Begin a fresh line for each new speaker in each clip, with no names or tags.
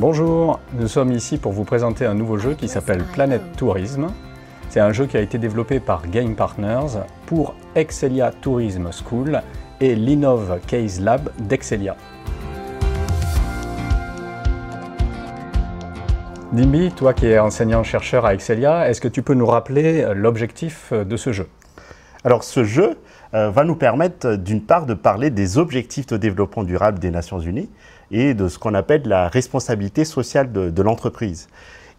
Bonjour, nous sommes ici pour vous présenter un nouveau jeu qui s'appelle Planet Tourisme. C'est un jeu qui a été développé par Game Partners pour Excelia Tourism School et l'Innov Case Lab d'Excelia. Dimby, toi qui es enseignant-chercheur à Excelia, est-ce que tu peux nous rappeler l'objectif de ce jeu?
Alors ce jeu va nous permettre d'une part de parler des objectifs de développement durable des Nations Unies et de ce qu'on appelle la responsabilité sociale de l'entreprise.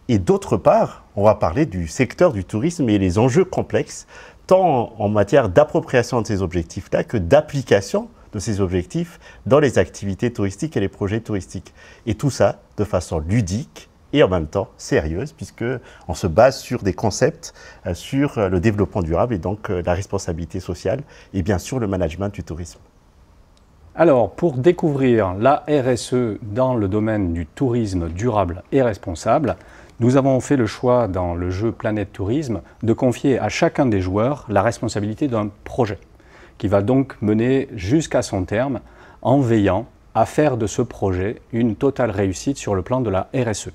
Et d'autre part, on va parler du secteur du tourisme et les enjeux complexes, tant en matière d'appropriation de ces objectifs-là que d'application de ces objectifs dans les activités touristiques et les projets touristiques. Et tout ça de façon ludique et en même temps sérieuse, puisqu'on se base sur des concepts sur le développement durable et donc la responsabilité sociale et bien sûr le management du tourisme.
Alors, pour découvrir la RSE dans le domaine du tourisme durable et responsable, nous avons fait le choix dans le jeu Planète Tourisme de confier à chacun des joueurs la responsabilité d'un projet qui va donc mener jusqu'à son terme en veillant à faire de ce projet une totale réussite sur le plan de la RSE.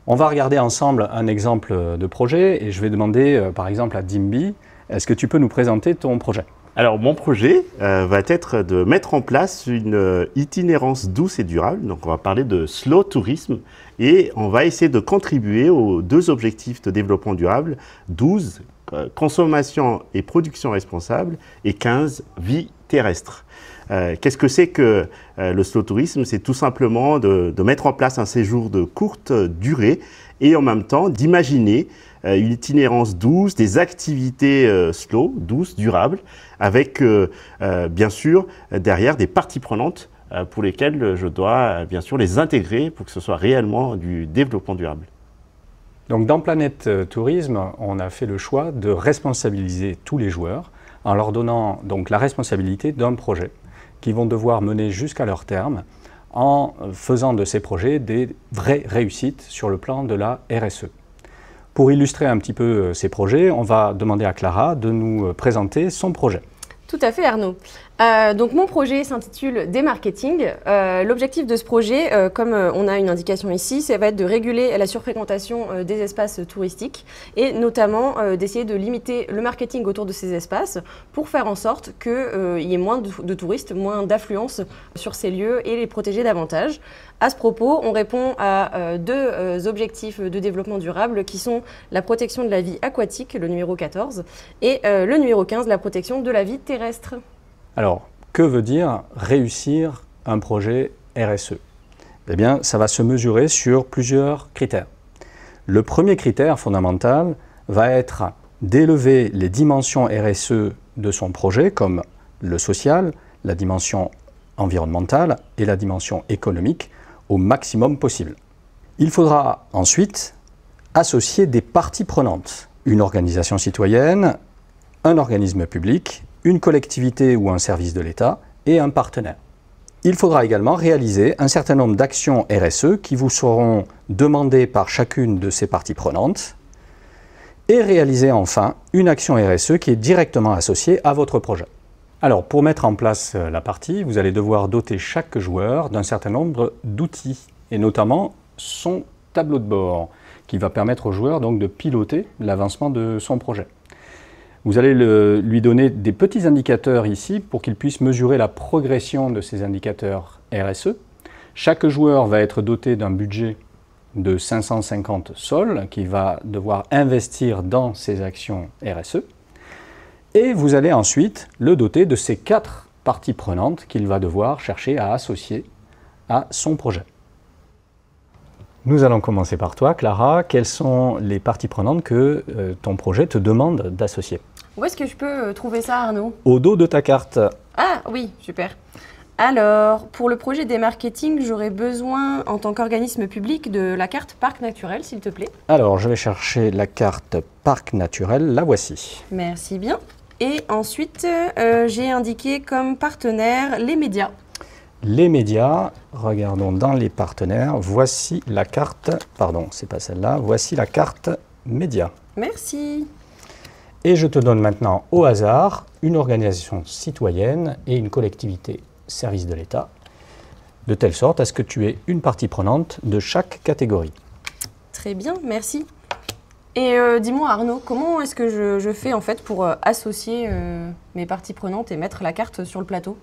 On va regarder ensemble un exemple de projet et je vais demander par exemple à Dimby, est-ce que tu peux nous présenter ton projet?
Alors mon projet va être de mettre en place une itinérance douce et durable, donc on va parler de slow tourisme et on va essayer de contribuer aux deux objectifs de développement durable, 12, consommation et production responsable et 15, vie terrestre. Qu'est-ce que c'est que le slow tourisme? C'est tout simplement de mettre en place un séjour de courte durée et en même temps d'imaginer une itinérance douce, des activités slow, douces, durables, avec bien sûr derrière des parties prenantes pour lesquelles je dois bien sûr les intégrer pour que ce soit réellement du développement durable.
Donc dans Planète Tourisme, on a fait le choix de responsabiliser tous les joueurs en leur donnant donc la responsabilité d'un projet qu'ils vont devoir mener jusqu'à leur terme en faisant de ces projets des vraies réussites sur le plan de la RSE. Pour illustrer un petit peu ces projets, on va demander à Clara de nous présenter son projet.
Tout à fait Arnaud. Donc mon projet s'intitule Démarketing. L'objectif de ce projet, comme on a une indication ici, ça va être de réguler la surfréquentation des espaces touristiques et notamment d'essayer de limiter le marketing autour de ces espaces pour faire en sorte qu'il y ait moins de touristes, moins d'affluence sur ces lieux et les protéger davantage. À ce propos, on répond à deux objectifs de développement durable qui sont la protection de la vie aquatique, le numéro 14, et le numéro 15, la protection de la vie terrestre.
Alors, que veut dire réussir un projet RSE? Eh bien, ça va se mesurer sur plusieurs critères. Le premier critère fondamental va être d'élever les dimensions RSE de son projet, comme le social, la dimension environnementale et la dimension économique, au maximum possible. Il faudra ensuite associer des parties prenantes, une organisation citoyenne, un organisme public, une collectivité ou un service de l'État et un partenaire. Il faudra également réaliser un certain nombre d'actions RSE qui vous seront demandées par chacune de ces parties prenantes et réaliser enfin une action RSE qui est directement associée à votre projet. Alors pour mettre en place la partie, vous allez devoir doter chaque joueur d'un certain nombre d'outils et notamment son tableau de bord qui va permettre au joueur donc de piloter l'avancement de son projet. Vous allez lui donner des petits indicateurs ici pour qu'il puisse mesurer la progression de ces indicateurs RSE. Chaque joueur va être doté d'un budget de 550 sols qu'il va devoir investir dans ses actions RSE. Et vous allez ensuite le doter de ces 4 parties prenantes qu'il va devoir chercher à associer à son projet. Nous allons commencer par toi, Clara. Quelles sont les parties prenantes que ton projet te demande d'associer?
Où est-ce que je peux trouver ça, Arnaud?
Au dos de ta carte.
Ah oui, super. Alors, pour le projet Démarketing, j'aurais besoin, en tant qu'organisme public, de la carte Parc Naturel, s'il te plaît.
Alors, je vais chercher la carte Parc Naturel. La voici.
Merci bien. Et ensuite, j'ai indiqué comme partenaire les médias.
Les médias, regardons dans les partenaires, voici la carte, pardon, c'est pas celle-là, voici la carte médias.
Merci.
Et je te donne maintenant au hasard une organisation citoyenne et une collectivité service de l'État. de telle sorte à ce que tu aies une partie prenante de chaque catégorie.
Très bien, merci. Et dis-moi Arnaud, comment est-ce que je fais en fait pour associer mes parties prenantes et mettre la carte sur le plateau?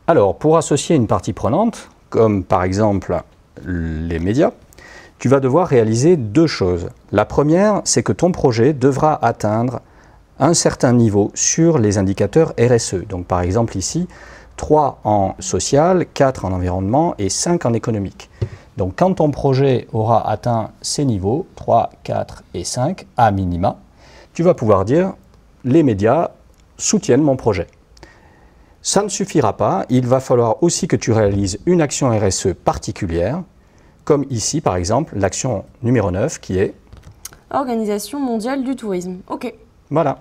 Alors, pour associer une partie prenante, comme par exemple les médias, tu vas devoir réaliser deux choses. La première, c'est que ton projet devra atteindre un certain niveau sur les indicateurs RSE. Donc par exemple ici, 3 en social, 4 en environnement et 5 en économique. Donc quand ton projet aura atteint ces niveaux, 3, 4 et 5, à minima, tu vas pouvoir dire « les médias soutiennent mon projet ». Ça ne suffira pas, il va falloir aussi que tu réalises une action RSE particulière, comme ici par exemple l'action numéro 9 qui est
Organisation mondiale du tourisme. Ok.
Voilà.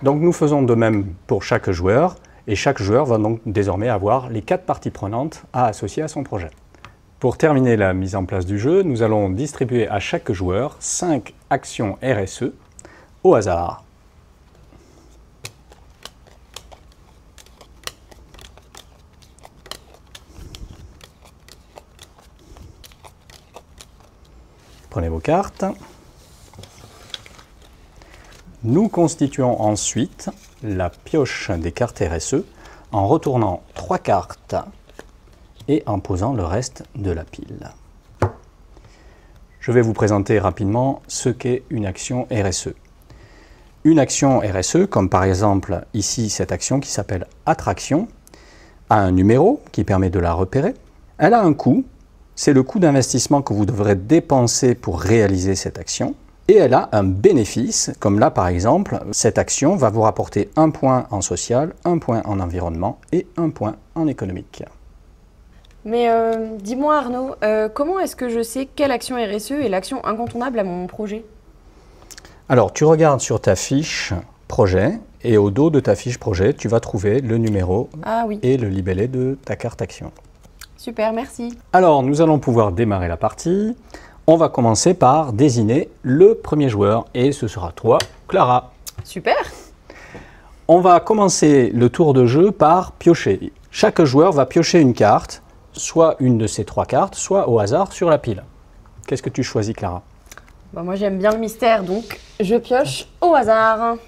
Donc nous faisons de même pour chaque joueur, et chaque joueur va donc désormais avoir les 4 parties prenantes à associer à son projet. Pour terminer la mise en place du jeu, nous allons distribuer à chaque joueur 5 actions RSE au hasard. Prenez vos cartes. Nous constituons ensuite la pioche des cartes RSE en retournant 3 cartes et en posant le reste de la pile. Je vais vous présenter rapidement ce qu'est une action RSE. Une action RSE, comme par exemple ici cette action qui s'appelle attraction, a un numéro qui permet de la repérer. Elle a un coût. C'est le coût d'investissement que vous devrez dépenser pour réaliser cette action. Et elle a un bénéfice, comme là par exemple, cette action va vous rapporter 1 point en social, 1 point en environnement et 1 point en économique.
Mais dis-moi Arnaud, comment est-ce que je sais quelle action RSE est l'action incontournable à mon projet?
Alors tu regardes sur ta fiche projet et au dos de ta fiche projet, tu vas trouver le numéro et le libellé de ta carte action.
Super, merci.
Alors, nous allons pouvoir démarrer la partie. On va commencer par désigner le premier joueur et ce sera toi, Clara.
Super.
On va commencer le tour de jeu par piocher. Chaque joueur va piocher une carte, soit une de ces 3 cartes, soit au hasard sur la pile. Qu'est-ce que tu choisis, Clara?
Bah, moi, j'aime bien le mystère, donc je pioche au hasard.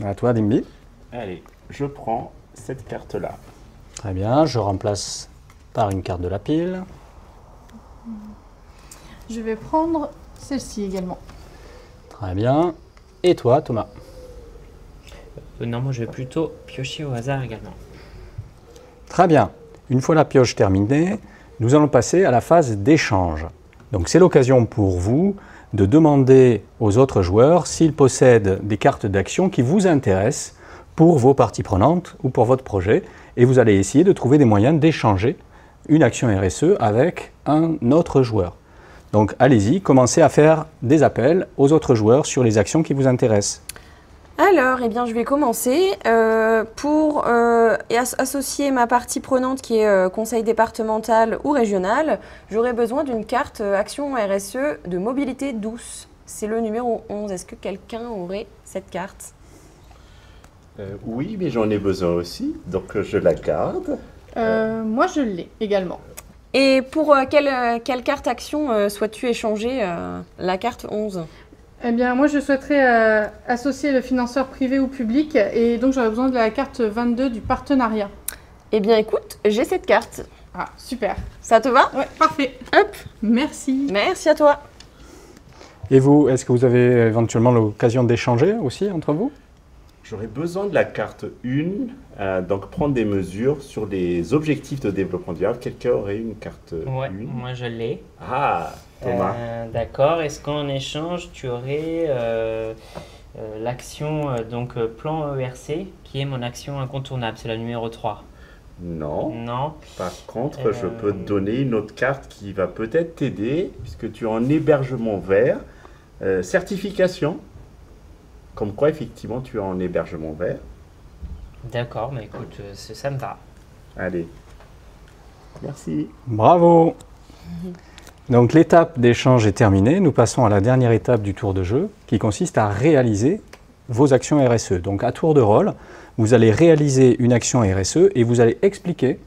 À toi, Dimby.
Allez, je prends cette carte-là.
Très bien, je remplace par une carte de la pile.
Je vais prendre celle-ci également.
Très bien. Et toi, Thomas?
Non, moi je vais plutôt piocher au hasard également.
Très bien. Une fois la pioche terminée, nous allons passer à la phase d'échange. Donc c'est l'occasion pour vous de demander aux autres joueurs s'ils possèdent des cartes d'action qui vous intéressent pour vos parties prenantes ou pour votre projet. Et vous allez essayer de trouver des moyens d'échanger une action RSE avec un autre joueur. Donc allez-y, commencez à faire des appels aux autres joueurs sur les actions qui vous intéressent.
Alors, eh bien, je vais commencer. Pour associer ma partie prenante qui est conseil départemental ou régional, j'aurai besoin d'une carte action RSE de mobilité douce. C'est le numéro 11. Est-ce que quelqu'un aurait cette carte?
Oui, mais j'en ai besoin aussi, donc je la garde.
Moi, je l'ai également.
Et pour quelle carte action souhaites-tu échanger la carte 11?
Eh bien, moi, je souhaiterais associer le financeur privé ou public et donc j'aurais besoin de la carte 22 du partenariat.
Eh bien, écoute, j'ai cette carte.
Ah, super.
Ça te va?
Ouais, parfait.
Hop.
Merci.
Merci à toi.
Et vous, est-ce que vous avez éventuellement l'occasion d'échanger aussi entre vous?
J'aurais besoin de la carte 1, donc prendre des mesures sur les objectifs de développement durable. Quelqu'un aurait une carte 1?
Ouais, moi je l'ai.
Ah, Thomas.
D'accord, est-ce qu'en échange tu aurais l'action plan ERC qui est mon action incontournable, c'est la numéro 3?
Non.
Non.
Par contre, je peux te donner une autre carte qui va peut-être t'aider, puisque tu es en hébergement vert, certification. Comme quoi, effectivement, tu es en hébergement vert.
D'accord, mais écoute, ça me va.
Allez. Merci.
Bravo. Donc l'étape d'échange est terminée. Nous passons à la dernière étape du tour de jeu, qui consiste à réaliser vos actions RSE. Donc à tour de rôle, vous allez réaliser une action RSE et vous allez expliquer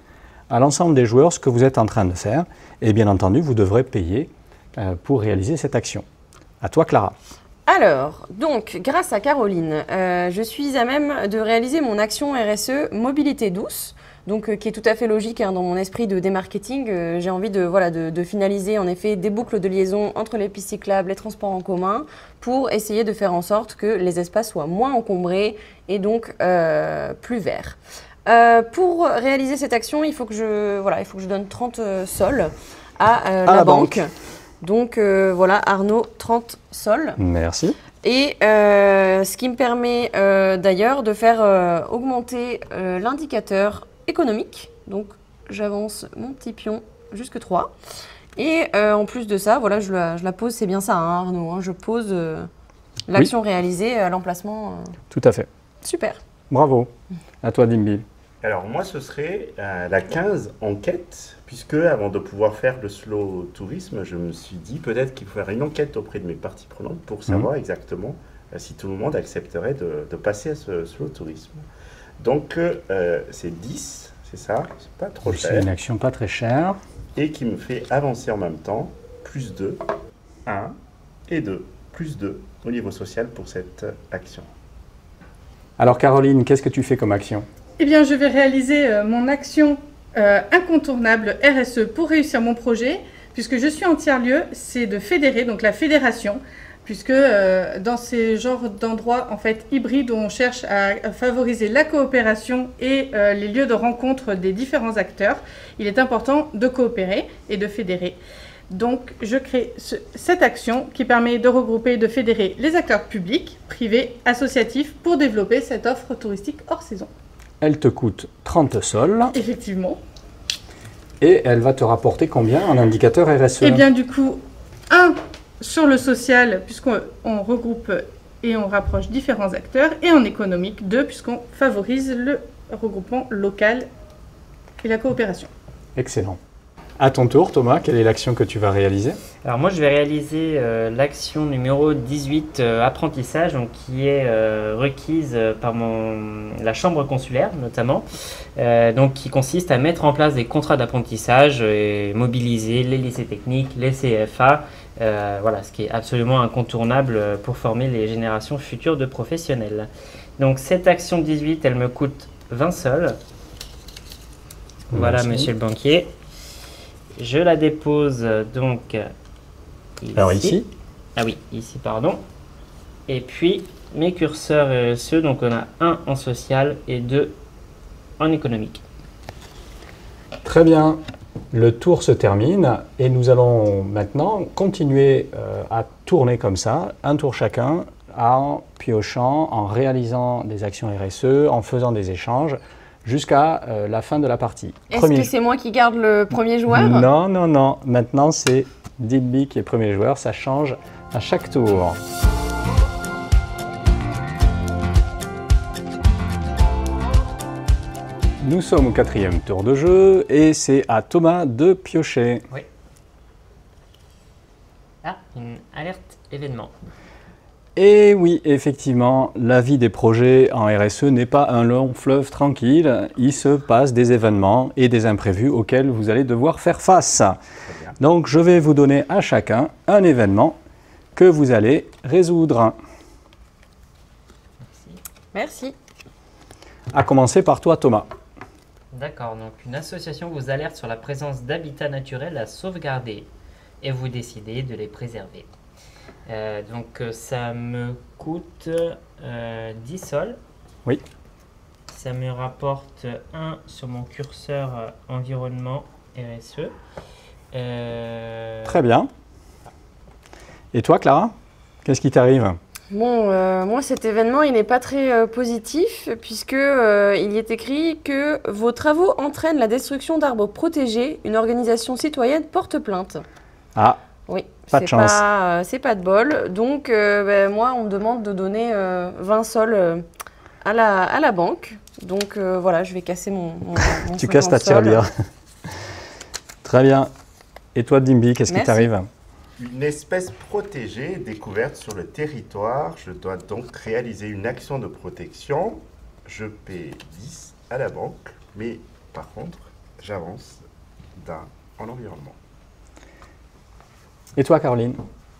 à l'ensemble des joueurs ce que vous êtes en train de faire. Et bien entendu, vous devrez payer pour réaliser cette action. À toi, Clara.
Alors, donc, grâce à Caroline, je suis à même de réaliser mon action RSE Mobilité douce, donc, qui est tout à fait logique dans mon esprit de démarketing. J'ai envie de finaliser en effet des boucles de liaison entre les pistes cyclables, les transports en commun, pour essayer de faire en sorte que les espaces soient moins encombrés et donc plus verts. Pour réaliser cette action, il faut que je donne 30 sols à la banque. Donc voilà, Arnaud, 30 sols.
Merci.
Et ce qui me permet d'ailleurs de faire augmenter l'indicateur économique. Donc j'avance mon petit pion jusque 3. Et en plus de ça, voilà, je la pose, c'est bien ça Arnaud, je pose l'action réalisée à l'emplacement.
Tout à fait.
Super.
Bravo. À toi, Dimbil.
Alors moi, ce serait la 15 enquête, puisque avant de pouvoir faire le slow tourisme, je me suis dit peut-être qu'il faut faire une enquête auprès de mes parties prenantes pour savoir exactement si tout le monde accepterait de passer à ce slow tourisme. Donc c'est 10, c'est ça, c'est pas trop cher.
C'est une action pas très chère.
Et qui me fait avancer en même temps, plus 2, 1 et 2, plus 2 au niveau social pour cette action.
Alors Caroline, qu'est-ce que tu fais comme action ?
Eh bien, je vais réaliser mon action incontournable RSE pour réussir mon projet, puisque je suis en tiers-lieu, c'est de fédérer, donc la fédération, puisque dans ces genres d'endroits en fait hybrides où on cherche à favoriser la coopération et les lieux de rencontre des différents acteurs, il est important de coopérer et de fédérer. Donc, je crée cette action qui permet de regrouper et de fédérer les acteurs publics, privés, associatifs pour développer cette offre touristique hors saison.
Elle te coûte 30 sols.
Effectivement.
Et elle va te rapporter combien en indicateur RSE ?
Eh bien, du coup, 1 sur le social, puisqu'on regroupe et on rapproche différents acteurs, et en économique, 2, puisqu'on favorise le regroupement local et la coopération.
Excellent. À ton tour, Thomas, quelle est l'action que tu vas réaliser ?
Alors moi, je vais réaliser l'action numéro 18, apprentissage, donc, qui est requise par la chambre consulaire notamment, donc, qui consiste à mettre en place des contrats d'apprentissage et mobiliser les lycées techniques, les CFA, voilà, ce qui est absolument incontournable pour former les générations futures de professionnels. Donc cette action 18, elle me coûte 20 sols. Voilà, monsieur le banquier. Je la dépose donc ici.
Alors ici ?
Ah oui, ici, pardon. Et puis, mes curseurs RSE, donc on a 1 en social et 2 en économique.
Très bien. Le tour se termine et nous allons maintenant continuer à tourner comme ça, un tour chacun, en piochant, en réalisant des actions RSE, en faisant des échanges, jusqu'à la fin de la partie.
Est-ce que c'est moi qui garde le premier joueur ?
Non, non, non. Maintenant, c'est Dimby qui est premier joueur. Ça change à chaque tour. Nous sommes au 4e tour de jeu et c'est à Thomas de piocher.
Oui. Ah, une alerte événement.
Et oui, effectivement, la vie des projets en RSE n'est pas un long fleuve tranquille. Il se passe des événements et des imprévus auxquels vous allez devoir faire face. Donc, je vais vous donner à chacun un événement que vous allez résoudre.
Merci.
À commencer par toi, Thomas.
D'accord, donc une association vous alerte sur la présence d'habitats naturels à sauvegarder et vous décidez de les préserver. Donc ça me coûte 10 sols.
Oui.
Ça me rapporte 1 sur mon curseur environnement RSE.
Très bien. Et toi, Clara, qu'est-ce qui t'arrive ?
Bon, moi cet événement il n'est pas très positif puisque il y est écrit que vos travaux entraînent la destruction d'arbres protégés. Une organisation citoyenne porte plainte.
Ah.
Oui,
pas de chance.
C'est pas de bol. Donc, moi, on me demande de donner 20 sols à la banque. Donc, voilà, je vais casser mon
Tu casses ta tirelire. Très bien. Et toi, Dimby, qu'est-ce qui t'arrive ?
Une espèce protégée découverte sur le territoire. Je dois donc réaliser une action de protection. Je paie 10 à la banque, mais par contre, j'avance en environnement.
Et toi, Caroline?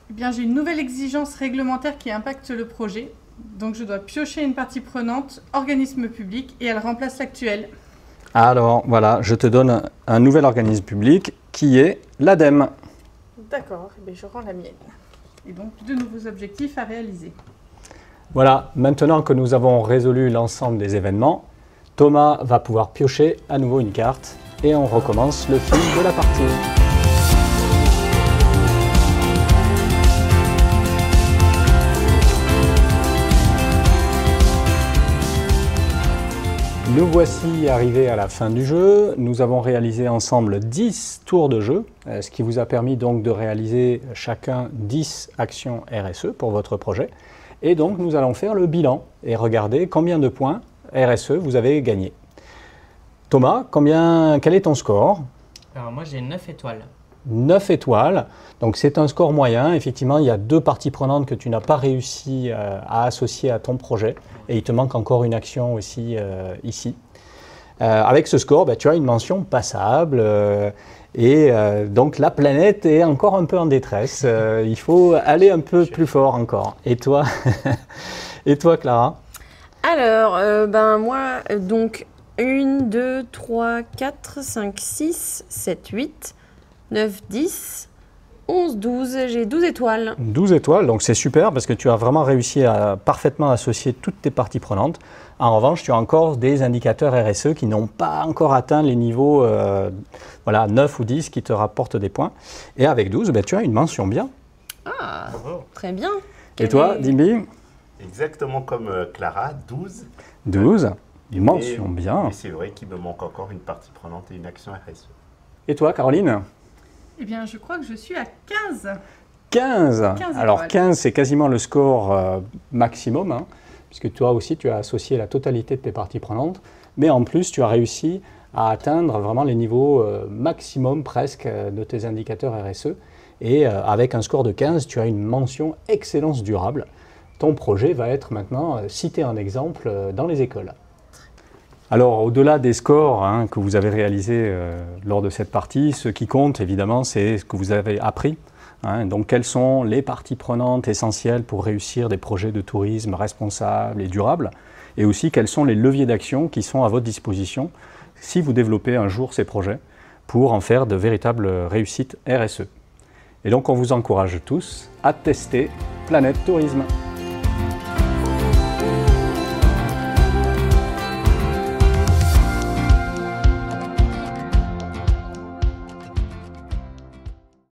Eh bien, j'ai une nouvelle exigence réglementaire qui impacte le projet. Donc, je dois piocher une partie prenante, organisme public, et elle remplace l'actuelle.
Alors, voilà, je te donne un nouvel organisme public qui est l'ADEME.
D'accord, eh bien, je rends la mienne. Et donc, de nouveaux objectifs à réaliser.
Voilà, maintenant que nous avons résolu l'ensemble des événements, Thomas va pouvoir piocher à nouveau une carte et on recommence le fil de la partie. Nous voici arrivés à la fin du jeu. Nous avons réalisé ensemble 10 tours de jeu, ce qui vous a permis donc de réaliser chacun 10 actions RSE pour votre projet. Et donc nous allons faire le bilan et regarder combien de points RSE vous avez gagné. Thomas, quel est ton score?
Alors moi j'ai 9 étoiles.
9 étoiles, donc c'est un score moyen. Effectivement, il y a 2 parties prenantes que tu n'as pas réussi à associer à ton projet et il te manque encore une action aussi ici. Avec ce score, tu as une mention passable et donc la planète est encore un peu en détresse. Il faut aller un peu plus fort encore. Et toi, Clara?
Alors, moi, donc 1, 2, 3, 4, 5, 6, 7, 8, 9, 10, 11, 12, j'ai 12 étoiles.
12 étoiles, donc c'est super parce que tu as vraiment réussi à parfaitement associer toutes tes parties prenantes. En revanche, tu as encore des indicateurs RSE qui n'ont pas encore atteint les niveaux 9 ou 10 qui te rapportent des points. Et avec 12, tu as une mention bien.
Ah, très bien.
Et toi, Dimby?
Exactement comme Clara, 12.
12, une mention bien.
Et c'est vrai qu'il me manque encore une partie prenante et une action RSE.
Et toi, Caroline?
Eh bien, je crois que je suis à 15.
15. Alors
étoiles.
15, c'est quasiment le score maximum, hein, puisque toi aussi, tu as associé la totalité de tes parties prenantes, mais en plus, tu as réussi à atteindre vraiment les niveaux maximum presque de tes indicateurs RSE. Et avec un score de 15, tu as une mention excellence durable. Ton projet va être maintenant cité en exemple dans les écoles. Alors, au-delà des scores que vous avez réalisés lors de cette partie, ce qui compte évidemment, c'est ce que vous avez appris. Donc, quelles sont les parties prenantes essentielles pour réussir des projets de tourisme responsables et durables, et aussi quels sont les leviers d'action qui sont à votre disposition si vous développez un jour ces projets pour en faire de véritables réussites RSE. Et donc, on vous encourage tous à tester Planète Tourisme.